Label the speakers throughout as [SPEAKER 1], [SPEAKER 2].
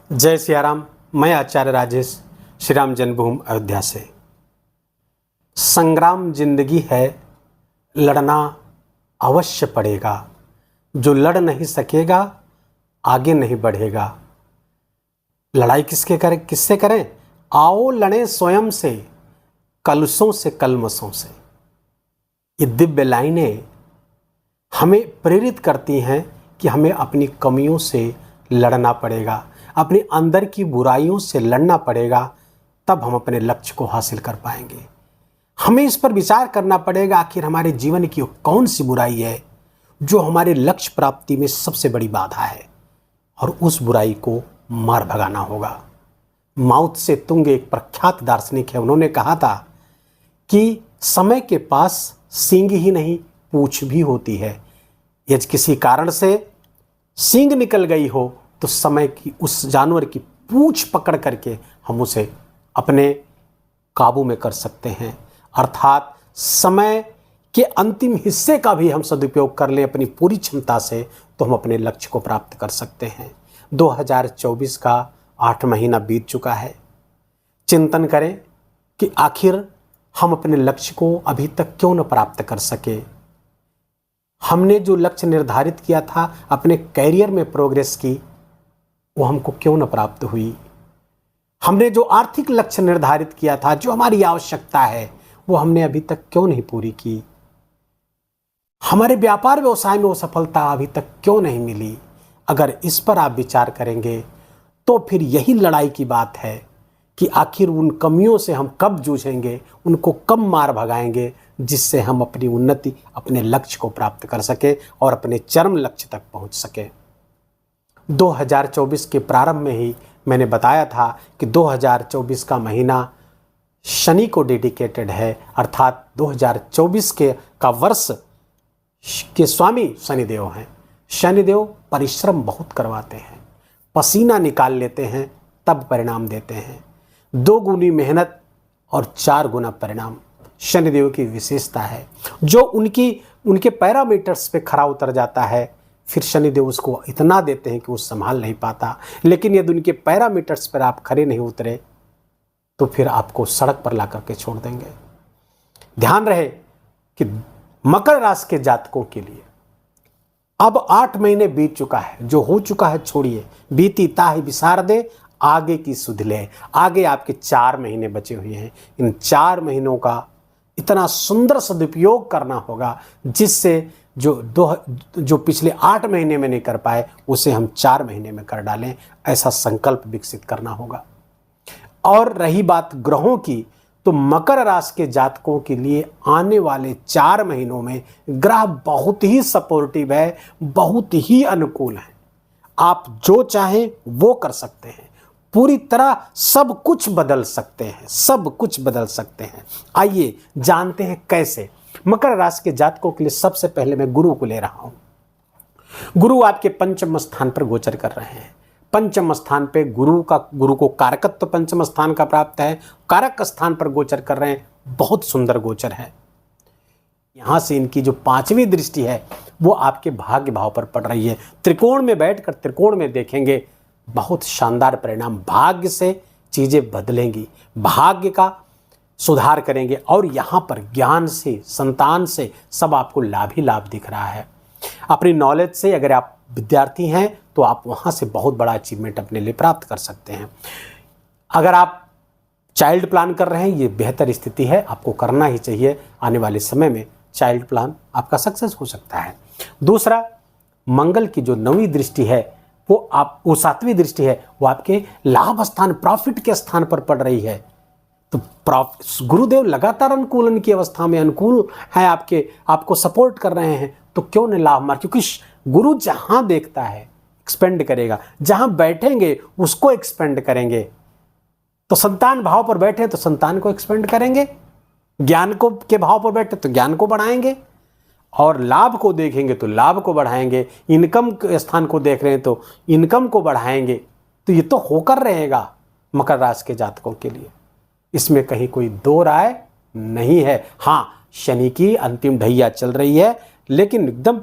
[SPEAKER 1] जय सियाराम। मैं आचार्य राजेश, श्री राम जन्मभूमि अयोध्या से। संग्राम जिंदगी है, लड़ना अवश्य पड़ेगा। जो लड़ नहीं सकेगा आगे नहीं बढ़ेगा। लड़ाई किससे करें? आओ लड़ें स्वयं से, कलुषों से, कलमशों से। ये दिव्य लाइनें हमें प्रेरित करती हैं कि हमें अपनी कमियों से लड़ना पड़ेगा, अपने अंदर की बुराइयों से लड़ना पड़ेगा, तब हम अपने लक्ष्य को हासिल कर पाएंगे। हमें इस पर विचार करना पड़ेगा, आखिर हमारे जीवन की कौन सी बुराई है जो हमारे लक्ष्य प्राप्ति में सबसे बड़ी बाधा है, और उस बुराई को मार भगाना होगा। माओ त्से तुंग एक प्रख्यात दार्शनिक है, उन्होंने कहा था कि समय के पास सींग ही नहीं पूंछ भी होती है। यदि किसी कारण से सींग निकल गई हो तो समय की उस जानवर की पूंछ पकड़ करके हम उसे अपने काबू में कर सकते हैं। अर्थात समय के अंतिम हिस्से का भी हम सदुपयोग कर लें अपनी पूरी क्षमता से, तो हम अपने लक्ष्य को प्राप्त कर सकते हैं। 2024 का 8 महीना बीत चुका है। चिंतन करें कि आखिर हम अपने लक्ष्य को अभी तक क्यों न प्राप्त कर सके। हमने जो लक्ष्य निर्धारित किया था, अपने कैरियर में प्रोग्रेस की, वो हमको क्यों न प्राप्त हुई। हमने जो आर्थिक लक्ष्य निर्धारित किया था, जो हमारी आवश्यकता है, वो हमने अभी तक क्यों नहीं पूरी की। हमारे व्यापार व्यवसाय में वो सफलता अभी तक क्यों नहीं मिली। अगर इस पर आप विचार करेंगे तो फिर यही लड़ाई की बात है कि आखिर उन कमियों से हम कब जूझेंगे, उनको कब मार भगाएंगे, जिससे हम अपनी उन्नति, अपने लक्ष्य को प्राप्त कर सके और अपने चरम लक्ष्य तक पहुंच सके। 2024 के प्रारंभ में ही मैंने बताया था कि 2024 का महीना शनि को डेडिकेटेड है, अर्थात 2024 का वर्ष के स्वामी शनिदेव हैं। शनिदेव परिश्रम बहुत करवाते हैं, पसीना निकाल लेते हैं, तब परिणाम देते हैं। 2 गुनी मेहनत और 4 गुना परिणाम शनिदेव की विशेषता है। जो उनके पैरामीटर्स पे खरा उतर जाता है, फिर शनिदेव उसको इतना देते हैं कि वो संभाल नहीं पाता। लेकिन यदि उनके पैरामीटर्स पर आप खरे नहीं उतरे तो फिर आपको सड़क पर ला करके छोड़ देंगे। ध्यान रहे कि मकर राशि के जातकों के लिए अब 8 महीने बीत चुका है। जो हो चुका है छोड़िए, बीती ताहि बिसार दे, आगे की सुध ले। आगे आपके 4 महीने बचे हुए हैं। इन 4 महीनों का इतना सुंदर सदुपयोग करना होगा, जिससे जो पिछले 8 महीने में नहीं कर पाए, उसे हम 4 महीने में कर डालें। ऐसा संकल्प विकसित करना होगा। और रही बात ग्रहों की, तो मकर राशि के जातकों के लिए आने वाले 4 महीनों में ग्रह बहुत ही सपोर्टिव है, बहुत ही अनुकूल है। आप जो चाहें वो कर सकते हैं, पूरी तरह सब कुछ बदल सकते हैं, सब कुछ बदल सकते हैं। आइए जानते हैं कैसे। मकर राशि के जातकों के लिए सबसे पहले मैं गुरु को ले रहा हूं। गुरु आपके पंचम स्थान पर गोचर कर रहे हैं। पंचम स्थान पे गुरु को कारकत्व पंचम स्थान का प्राप्त है, कारक स्थान पर गोचर कर रहे हैं। बहुत सुंदर गोचर है। यहां से इनकी जो 5वीं दृष्टि है वो आपके भाग्य भाव पर पड़ रही है। त्रिकोण में बैठकर त्रिकोण में देखेंगे, बहुत शानदार परिणाम। भाग्य से चीजें बदलेंगी, भाग्य का सुधार करेंगे, और यहाँ पर ज्ञान से, संतान से सब आपको लाभ ही लाभ दिख रहा है। अपनी नॉलेज से अगर आप विद्यार्थी हैं तो आप वहाँ से बहुत बड़ा अचीवमेंट अपने लिए प्राप्त कर सकते हैं। अगर आप चाइल्ड प्लान कर रहे हैं, ये बेहतर स्थिति है, आपको करना ही चाहिए। आने वाले समय में चाइल्ड प्लान आपका सक्सेस हो सकता है। दूसरा, मंगल की जो 9वीं दृष्टि है वो 7वीं दृष्टि है, वो आपके लाभ स्थान, प्रॉफिट के स्थान पर पड़ रही है। तो गुरुदेव लगातार अनुकूलन की अवस्था में अनुकूल है, आपको सपोर्ट कर रहे हैं, तो क्यों न लाभ मार। क्योंकि गुरु जहां देखता है एक्सपेंड करेगा, जहां बैठेंगे उसको एक्सपेंड करेंगे। तो संतान भाव पर बैठे तो संतान को एक्सपेंड करेंगे, ज्ञान को के भाव पर बैठे तो ज्ञान को बढ़ाएंगे, और लाभ को देखेंगे तो लाभ को बढ़ाएंगे। इनकम के स्थान को देख रहे हैं तो इनकम को बढ़ाएंगे। तो ये तो होकर रहेगा मकर राशि के जातकों के लिए, इसमें कहीं कोई दो राय नहीं है। हाँ, शनि की अंतिम ढैया चल रही है, लेकिन एकदम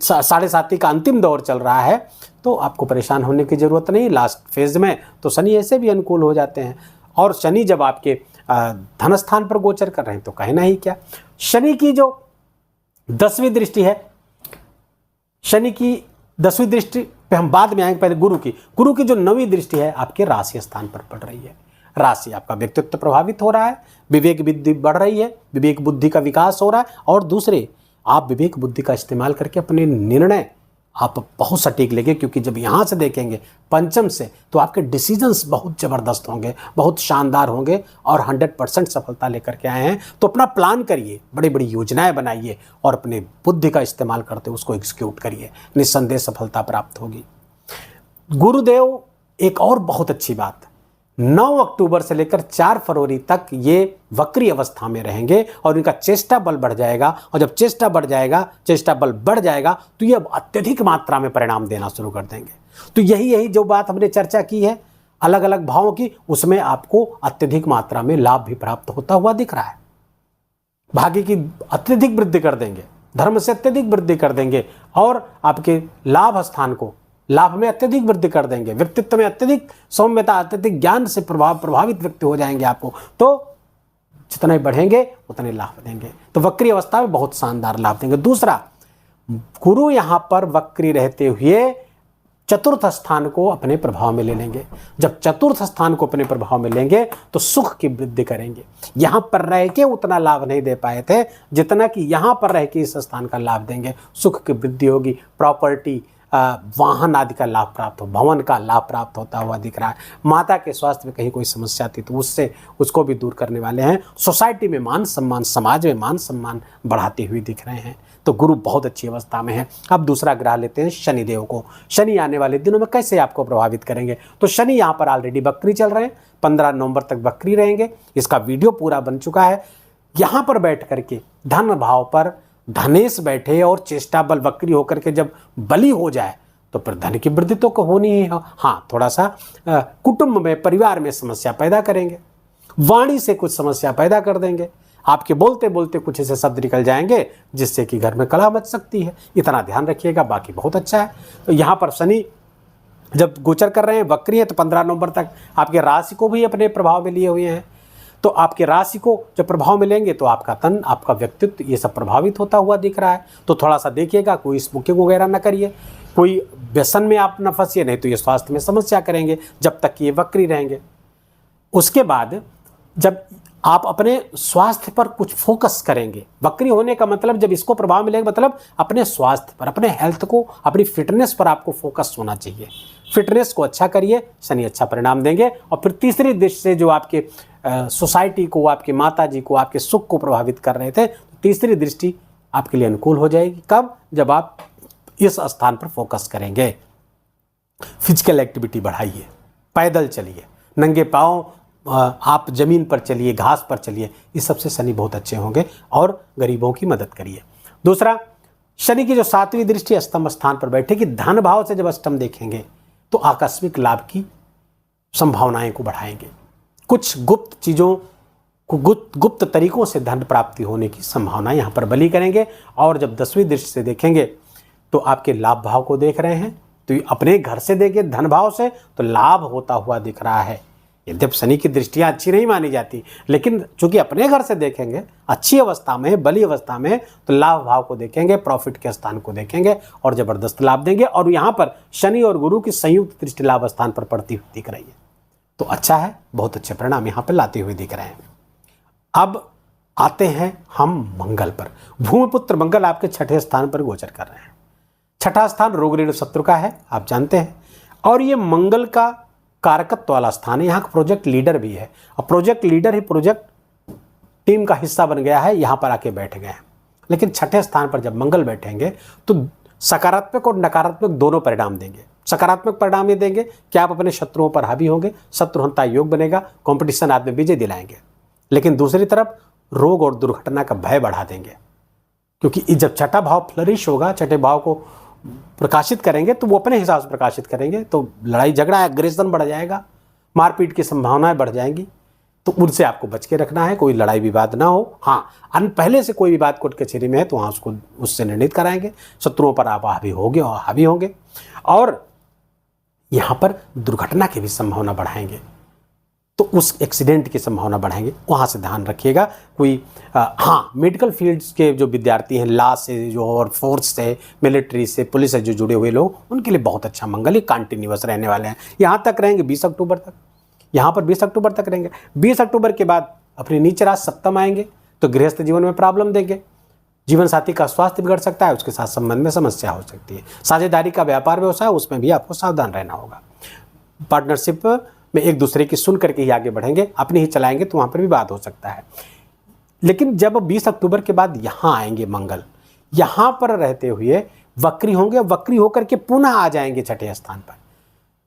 [SPEAKER 1] 7.5 का अंतिम दौर चल रहा है, तो आपको परेशान होने की ज़रूरत नहीं। लास्ट फेज में तो शनि ऐसे भी अनुकूल हो जाते हैं। और शनि जब आपके धन स्थान पर गोचर कर रहे हैं तो कहना ही क्या। शनि की जो 10वीं दृष्टि है, शनि की 10वीं दृष्टि पे हम बाद में आएंगे, पहले गुरु की जो 9वीं दृष्टि है आपके राशि स्थान पर पड़ रही है। राशि आपका व्यक्तित्व प्रभावित हो रहा है, विवेक बुद्धि बढ़ रही है, विवेक बुद्धि का विकास हो रहा है। और दूसरे, आप विवेक बुद्धि का इस्तेमाल करके अपने निर्णय आप बहुत सटीक लेंगे, क्योंकि जब यहाँ से देखेंगे पंचम से तो आपके डिसीजंस बहुत ज़बरदस्त होंगे, बहुत शानदार होंगे और 100% सफलता लेकर के आए हैं। तो अपना प्लान करिए, बड़ी बड़ी योजनाएं बनाइए और अपने बुद्धि का इस्तेमाल करते उसको एग्जीक्यूट करिए, निस्संदेह सफलता प्राप्त होगी। गुरुदेव एक और बहुत अच्छी बात, 9 अक्टूबर से लेकर 4 फरवरी तक ये वक्री अवस्था में रहेंगे और इनका चेष्टा बल बढ़ जाएगा। और जब चेष्टा बल बढ़ जाएगा तो ये अब अत्यधिक मात्रा में परिणाम देना शुरू कर देंगे। तो यही जो बात हमने चर्चा की है अलग अलग भावों की, उसमें आपको अत्यधिक मात्रा में लाभ भी प्राप्त होता हुआ दिख रहा है। भाग्य की अत्यधिक वृद्धि कर देंगे, धर्म से अत्यधिक वृद्धि कर देंगे और आपके लाभ स्थान को लाभ में अत्यधिक वृद्धि कर देंगे। व्यक्तित्व में अत्यधिक सौम्यता, अत्यधिक ज्ञान से प्रभावित व्यक्ति हो जाएंगे आपको। तो जितना बढ़ेंगे उतने लाभ देंगे। तो वक्री अवस्था में बहुत शानदार लाभ देंगे। दूसरा, गुरु यहां पर वक्री रहते हुए चतुर्थ स्थान को अपने प्रभाव में ले लेंगे। जब चतुर्थ स्थान को अपने प्रभाव में लेंगे तो सुख की वृद्धि करेंगे। यहां पर रह के उतना लाभ नहीं दे पाए थे जितना कि यहां पर रह के इस स्थान का लाभ देंगे। सुख की वृद्धि होगी, प्रॉपर्टी, वाहन आदि का लाभ प्राप्त हो, भवन का लाभ प्राप्त होता हुआ दिख रहा है। माता के स्वास्थ्य में कहीं कोई समस्या थी तो उसको भी दूर करने वाले हैं। सोसाइटी में मान सम्मान, समाज में मान सम्मान बढ़ाते हुए दिख रहे हैं। तो गुरु बहुत अच्छी अवस्था में है। अब दूसरा ग्रह लेते हैं शनिदेव को। शनि आने वाले दिनों में कैसे आपको प्रभावित करेंगे। तो शनि यहाँ पर ऑलरेडी वक्री चल रहे हैं, 15 नवंबर तक वक्री रहेंगे। इसका वीडियो पूरा बन चुका है। यहाँ पर बैठ करके धन भाव पर धनेश बैठे और चेष्टा बल वक्री होकर के जब बली हो जाए तो फिर धन की वृद्धि तो होनी ही है। हाँ, थोड़ा सा कुटुंब में, परिवार में समस्या पैदा करेंगे, वाणी से कुछ समस्या पैदा कर देंगे। आपके बोलते बोलते कुछ ऐसे शब्द निकल जाएंगे जिससे कि घर में कलह मच सकती है। इतना ध्यान रखिएगा, बाकी बहुत अच्छा है। तो यहाँ पर शनि जब गोचर कर रहे हैं, वक्री है, तो 15 नवंबर तक आपके राशि को भी अपने प्रभाव में लिए हुए हैं। तो आपके राशि को जब प्रभाव में लेंगे तो आपका तन, आपका व्यक्तित्व, ये सब प्रभावित होता हुआ दिख रहा है। तो थोड़ा सा देखिएगा, कोई स्मोकिंग वगैरह ना करिए, कोई व्यसन में आप न फंसिए, नहीं तो ये स्वास्थ्य में समस्या करेंगे जब तक ये वक्री रहेंगे। उसके बाद जब आप अपने स्वास्थ्य पर कुछ फोकस करेंगे, वक्री होने का मतलब जब इसको प्रभाव मिलेगा मतलब अपने स्वास्थ्य पर, अपने हेल्थ को, अपनी फिटनेस पर आपको फोकस होना चाहिए। फिटनेस को अच्छा करिए, शनि अच्छा परिणाम देंगे। और फिर तीसरी दृष्टि से जो आपके सोसाइटी को, आपके माता जी को, आपके सुख को प्रभावित कर रहे थे, तो तीसरी दृष्टि आपके लिए अनुकूल हो जाएगी। कब? जब आप इस स्थान पर फोकस करेंगे। फिजिकल एक्टिविटी बढ़ाइए, पैदल चलिए, नंगे पाँव आप जमीन पर चलिए, घास पर चलिए, इस सबसे शनि बहुत अच्छे होंगे और गरीबों की मदद करिए। दूसरा, शनि की जो 7वीं दृष्टि अष्टम स्थान पर बैठेगी, धन भाव से जब अष्टम देखेंगे तो आकस्मिक लाभ की संभावनाएं को बढ़ाएंगे। कुछ गुप्त चीज़ों को, गुप्त तरीकों से धन प्राप्ति होने की संभावना यहाँ पर बली करेंगे। और जब 10वीं दृष्टि से देखेंगे तो आपके लाभ भाव को देख रहे हैं, तो अपने घर से देखें धन भाव से तो लाभ होता हुआ दिख रहा है। यद्यपि शनि की दृष्टियाँ अच्छी नहीं मानी जाती, लेकिन चूंकि अपने घर से देखेंगे, अच्छी अवस्था में, बली अवस्था में, तो लाभ भाव को देखेंगे, प्रॉफिट के स्थान को देखेंगे और जबरदस्त लाभ देंगे। और यहाँ पर शनि और गुरु की संयुक्त दृष्टि लाभ स्थान पर पड़ती हुई दिख रही है। तो अच्छा है, बहुत अच्छे परिणाम यहाँ पर लाते हुए दिख रहे हैं। अब आते हैं हम मंगल पर। भूमिपुत्र मंगल आपके 6ठे स्थान पर गोचर कर रहे हैं। 6ठा स्थान रोग ऋण शत्रु का है, आप जानते हैं। और ये मंगल का कारकत्व वाला स्थान है। यहाँ का प्रोजेक्ट लीडर भी है और प्रोजेक्ट लीडर ही प्रोजेक्ट टीम का हिस्सा बन गया है, यहाँ पर आके बैठ गए हैं। लेकिन 6ठे स्थान पर जब मंगल बैठेंगे तो सकारात्मक और नकारात्मक दोनों परिणाम देंगे। सकारात्मक परिणाम ये देंगे कि आप अपने शत्रुओं पर हावी होंगे, शत्रुहंता योग बनेगा, कंपटीशन आप में विजय दिलाएंगे। लेकिन दूसरी तरफ रोग और दुर्घटना का भय बढ़ा देंगे, क्योंकि जब 6ठा भाव फ्लरिश होगा, 6ठे भाव को प्रकाशित करेंगे तो वो अपने हिसाब से प्रकाशित करेंगे, तो लड़ाई झगड़ा, एग्रेशन बढ़ जाएगा, मारपीट की संभावनाएं बढ़ जाएंगी। तो उनसे आपको बच के रखना है, कोई लड़ाई विवाद ना हो। हाँ, पहले से कोई विवाद कोर्ट कचहरी में है तो वहाँ उसको उससे निर्णित कराएंगे, शत्रुओं पर आप हावी होंगे और यहाँ पर दुर्घटना की भी संभावना बढ़ाएंगे, तो उस एक्सीडेंट की संभावना बढ़ाएंगे, वहाँ से ध्यान रखिएगा। कोई हाँ, मेडिकल फील्ड्स के जो विद्यार्थी हैं, लॉ से जो और फोर्स से, मिलिट्री से, पुलिस से जो जुड़े हुए लोग, उनके लिए बहुत अच्छा मंगल, ये कंटिन्यूअस रहने वाले हैं। यहाँ तक रहेंगे 20 अक्टूबर तक, यहाँ पर 20 अक्टूबर तक रहेंगे। 20 अक्टूबर के बाद अपनी नीच राशि सप्तम आएंगे तो गृहस्थ जीवन में प्रॉब्लम देंगे, जीवन साथी का स्वास्थ्य बिगड़ सकता है, उसके साथ संबंध में समस्या हो सकती है। साझेदारी का व्यापार व्यवसाय, उसमें भी आपको सावधान रहना होगा। पार्टनरशिप में एक दूसरे की सुन करके ही आगे बढ़ेंगे, अपने ही चलाएंगे तो वहाँ पर भी बात हो सकता है। लेकिन जब 20 अक्टूबर के बाद यहाँ आएंगे मंगल, यहाँ पर रहते हुए वक्री होंगे, वक्री होकर के पुनः आ जाएंगे छठे स्थान पर,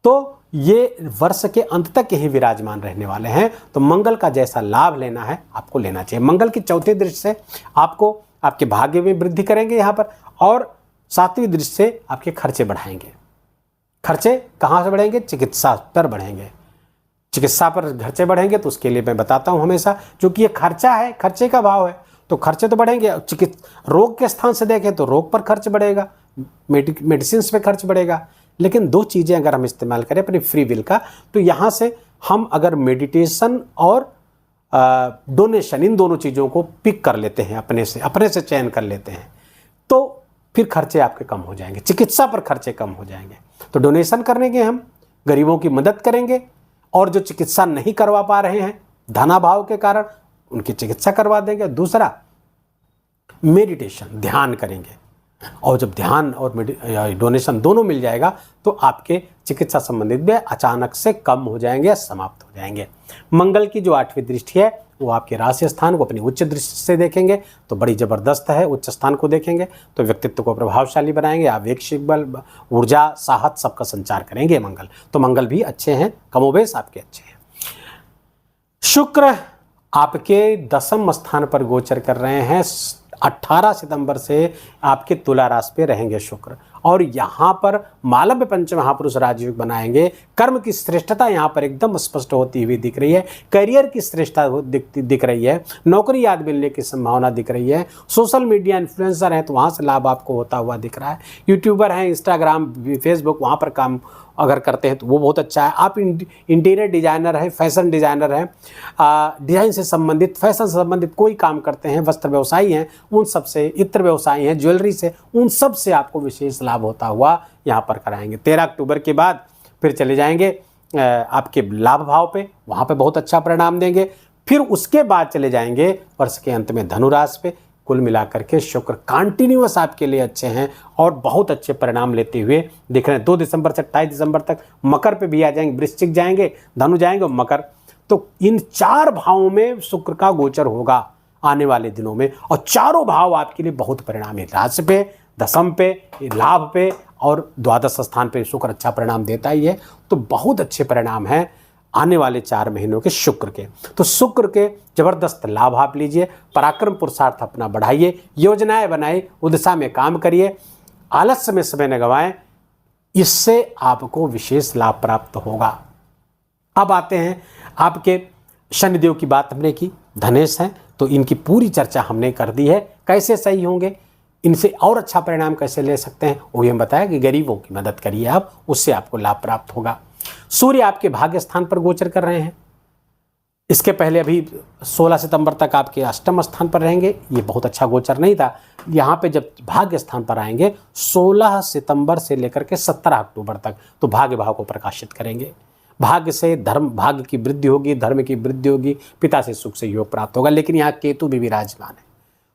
[SPEAKER 1] तो ये वर्ष के अंत तक यही विराजमान रहने वाले हैं। तो मंगल का जैसा लाभ लेना है आपको लेना चाहिए। मंगल की चौथी दृष्टि से आपको आपके भाग्य में वृद्धि करेंगे यहाँ पर, और सातवीं दृष्टि से आपके खर्चे बढ़ाएंगे। खर्चे कहाँ से बढ़ेंगे? चिकित्सा पर बढ़ेंगे। चिकित्सा पर खर्चे बढ़ेंगे तो उसके लिए मैं बताता हूँ हमेशा, क्योंकि ये खर्चा है, खर्चे का भाव है, तो खर्चे तो बढ़ेंगे। रोग के स्थान से देखें तो रोग पर खर्च बढ़ेगा, मेडिसिन पे खर्च बढ़ेगा। लेकिन दो चीज़ें अगर हम इस्तेमाल करें अपनी फ्री विल का, तो यहाँ से हम अगर मेडिटेशन और डोनेशन, इन दोनों चीज़ों को पिक कर लेते हैं, अपने से चयन कर लेते हैं, तो फिर खर्चे आपके कम हो जाएंगे, चिकित्सा पर खर्चे कम हो जाएंगे। तो डोनेशन करेंगे, हम गरीबों की मदद करेंगे, और जो चिकित्सा नहीं करवा पा रहे हैं धनाभाव के कारण, उनकी चिकित्सा करवा देंगे। दूसरा, मेडिटेशन, ध्यान करेंगे, और जब ध्यान और डोनेशन दोनों मिल जाएगा तो आपके चिकित्सा संबंधित भी अचानक से कम हो जाएंगे, समाप्त हो जाएंगे। मंगल की जो 8वीं दृष्टि है वो आपके राशि स्थान को अपनी उच्च दृष्टि से देखेंगे तो बड़ी जबरदस्त है। उच्च स्थान को देखेंगे तो व्यक्तित्व को प्रभावशाली बनाएंगे, आवेशिक बल, ऊर्जा, साहस सबका संचार करेंगे मंगल। तो मंगल भी अच्छे हैं, कमोबेश आपके अच्छे हैं। शुक्र आपके 10वें स्थान पर गोचर कर रहे हैं। 18 सितंबर से आपके तुला राशि पे रहेंगे शुक्र, और यहाँ पर मालव्य पंचमहापुरुष राजयोग बनाएंगे। कर्म की श्रेष्ठता यहाँ पर एकदम स्पष्ट होती हुई दिख रही है, करियर की श्रेष्ठता दिख रही है, नौकरी याद मिलने की संभावना दिख रही है। सोशल मीडिया इन्फ्लुएंसर हैं तो वहाँ से लाभ आपको होता हुआ दिख रहा है। यूट्यूबर हैं, इंस्टाग्राम, फेसबुक, वहाँ पर काम अगर करते हैं तो वो बहुत अच्छा है। आप इंटीरियर डिज़ाइनर हैं, फैशन डिज़ाइनर हैं, डिज़ाइन से संबंधित, फैशन से संबंधित कोई काम करते हैं, वस्त्र व्यवसायी हैं, उन सब से, इत्र व्यवसायी हैं, ज्वेलरी से, उन सब से आपको विशेष लाभ होता हुआ यहाँ पर कराएंगे। 13 अक्टूबर के बाद फिर चले जाएंगे आपके लाभ भाव पे, वहाँ पे बहुत अच्छा परिणाम देंगे। फिर उसके बाद चले जाएंगे वर्ष के अंत में धनु राशि पे। कुल मिलाकर के शुक्र कंटिन्यूअस आपके लिए अच्छे हैं और बहुत अच्छे परिणाम लेते हुए दिख रहे हैं। 2 दिसंबर से 28 दिसंबर तक मकर पे भी आ जाएंगे, वृश्चिक जाएंगे, धनु जाएंगे और मकर। तो इन 4 भावों में शुक्र का गोचर होगा आने वाले दिनों में, और चारों भाव आपके लिए बहुत परिणाम है। राशि पे, दशम पे, लाभ पे और द्वादश स्थान पे शुक्र अच्छा परिणाम देता ही है। तो बहुत अच्छे परिणाम हैं आने वाले 4 महीनों के शुक्र के। तो शुक्र के जबरदस्त लाभ आप लीजिए, पराक्रम पुरुषार्थ अपना बढ़ाइए, योजनाएं बनाइए, उस में काम करिए, आलस्य में समय न गवाएं, इससे आपको विशेष लाभ प्राप्त होगा। अब आते हैं आपके शनिदेव की बात हमने की, धनेश हैं तो इनकी पूरी चर्चा हमने कर दी है। कैसे सही होंगे, इनसे और अच्छा परिणाम कैसे ले सकते हैं, वो भी हम बताया कि गरीबों की मदद करिए आप, उससे आपको लाभ प्राप्त होगा। सूर्य आपके भाग्य स्थान पर गोचर कर रहे हैं। इसके पहले अभी 16 सितंबर तक आपके अष्टम स्थान पर रहेंगे, ये बहुत अच्छा गोचर नहीं था। यहाँ पे जब भाग्य स्थान पर आएंगे 16 सितंबर से लेकर के 17 अक्टूबर तक, तो भाग्य भाव को प्रकाशित करेंगे। भाग्य से धर्म, भाग्य की वृद्धि होगी, धर्म की वृद्धि होगी, पिता से सुख से योग प्राप्त होगा। लेकिन यहाँ केतु भी विराजमान है,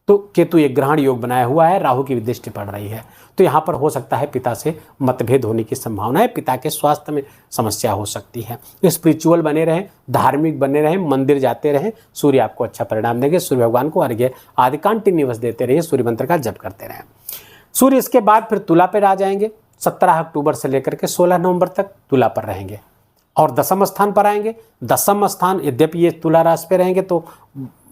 [SPEAKER 1] तो केतु एक ग्रहण योग बनाया हुआ है, राहु की दृष्टि पड़ रही है, तो यहाँ पर हो सकता है पिता से मतभेद होने की संभावना है, पिता के स्वास्थ्य में समस्या हो सकती है। स्पिरिचुअल बने रहें, धार्मिक बने रहें, मंदिर जाते रहें, सूर्य आपको अच्छा परिणाम देंगे। सूर्य भगवान को अर्घ्य आदि कंटिन्यूअस देते रहिए, सूर्य मंत्र का जप करते रहें। सूर्य इसके बाद फिर तुला पर आ जाएंगे, 17 अक्टूबर से लेकर के 16 नवंबर तक तुला पर रहेंगे और 10वें स्थान पर आएंगे। 10वां स्थान, यद्यपि ये तुला राशि पे रहेंगे तो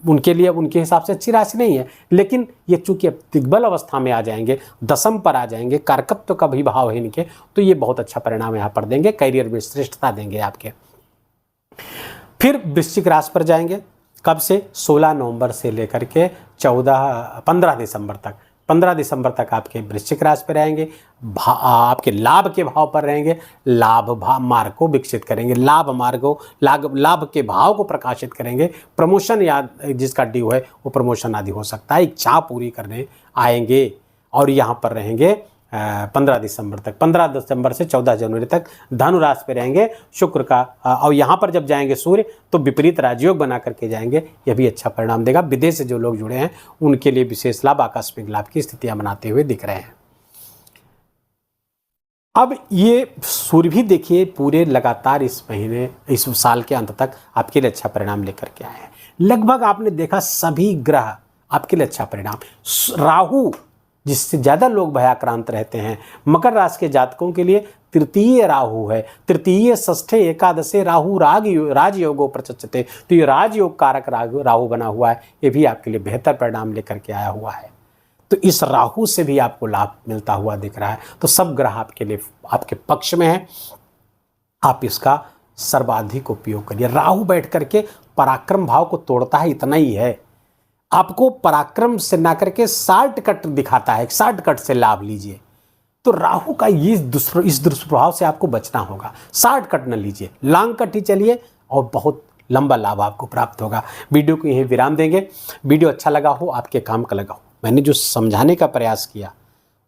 [SPEAKER 1] उनके लिए उनके हिसाब से अच्छी राशि नहीं है, लेकिन ये चूंकि अब दिग्बल अवस्था में आ जाएंगे, 10वीं पर आ जाएंगे, कारकत्व का भी भाव है इनके, तो ये बहुत अच्छा परिणाम यहाँ पर देंगे, करियर में श्रेष्ठता देंगे आपके। फिर वृश्चिक राशि पर जाएंगे। कब से? 16 नवंबर से लेकर के 15 दिसंबर तक। 15 दिसंबर तक आपके वृश्चिक राशि पर रहेंगे। आपके लाभ के भाव पर रहेंगे। लाभ मार्ग को विकसित करेंगे, लाभ के भाव को प्रकाशित करेंगे। प्रमोशन या जिसका ड्यू है वो प्रमोशन आदि हो सकता है, इच्छा पूरी करने आएंगे। और यहाँ पर रहेंगे 15 दिसंबर तक। 15 दिसंबर से 14 जनवरी तक धनु राशि पे रहेंगे शुक्र का। और यहाँ पर जब जाएंगे सूर्य तो विपरीत राजयोग बना करके जाएंगे, यह भी अच्छा परिणाम देगा। विदेश से जो लोग जुड़े हैं उनके लिए विशेष लाभ, आकस्मिक लाभ की स्थितियां बनाते हुए दिख रहे हैं। अब ये सूर्य भी देखिए पूरे लगातार इस महीने, इस साल के अंत तक आपके लिए अच्छा परिणाम लेकर के आए हैं। लगभग आपने देखा सभी ग्रह आपके लिए अच्छा परिणाम। राहु जिससे ज़्यादा लोग भयाक्रांत रहते हैं, मकर राशि के जातकों के लिए तृतीय राहु है। तृतीय षष्ठे एकादशे राहु राजयोगो प्रचचते, तो ये राजयोग कारक राहु बना हुआ है, ये भी आपके लिए बेहतर परिणाम लेकर के आया हुआ है। तो इस राहु से भी आपको लाभ मिलता हुआ दिख रहा है। तो सब ग्रह आपके लिए आपके पक्ष में है, आप इसका सर्वाधिक उपयोग करिए। राहु बैठ करके पराक्रम भाव को तोड़ता है, इतना ही है। आपको पराक्रम से ना करके शॉर्टकट दिखाता है, शॉर्टकट से लाभ लीजिए। तो राहु का इस दुष्प्रभाव से आपको बचना होगा। शॉर्टकट न लीजिए, लॉन्ग कट ही चलिए और बहुत लंबा लाभ आपको प्राप्त होगा। वीडियो को यहीं विराम देंगे। वीडियो अच्छा लगा हो, आपके काम का लगा हो, मैंने जो समझाने का प्रयास किया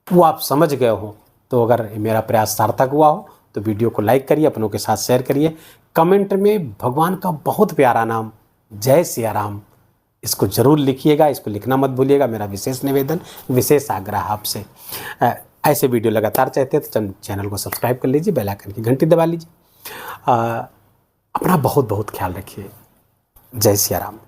[SPEAKER 1] वो आप समझ गए हो, तो अगर मेरा प्रयास सार्थक हुआ हो तो वीडियो को लाइक करिए, अपनों के साथ शेयर करिए। कमेंट में भगवान का बहुत प्यारा नाम जय सिया राम इसको जरूर लिखिएगा, इसको लिखना मत भूलिएगा। मेरा विशेष निवेदन, विशेष आग्रह आपसे। ऐसे वीडियो लगातार चाहते हैं तो चैनल को सब्सक्राइब कर लीजिए, बेल आइकन की घंटी दबा लीजिए। अपना बहुत बहुत ख्याल रखिए। जय सिया राम।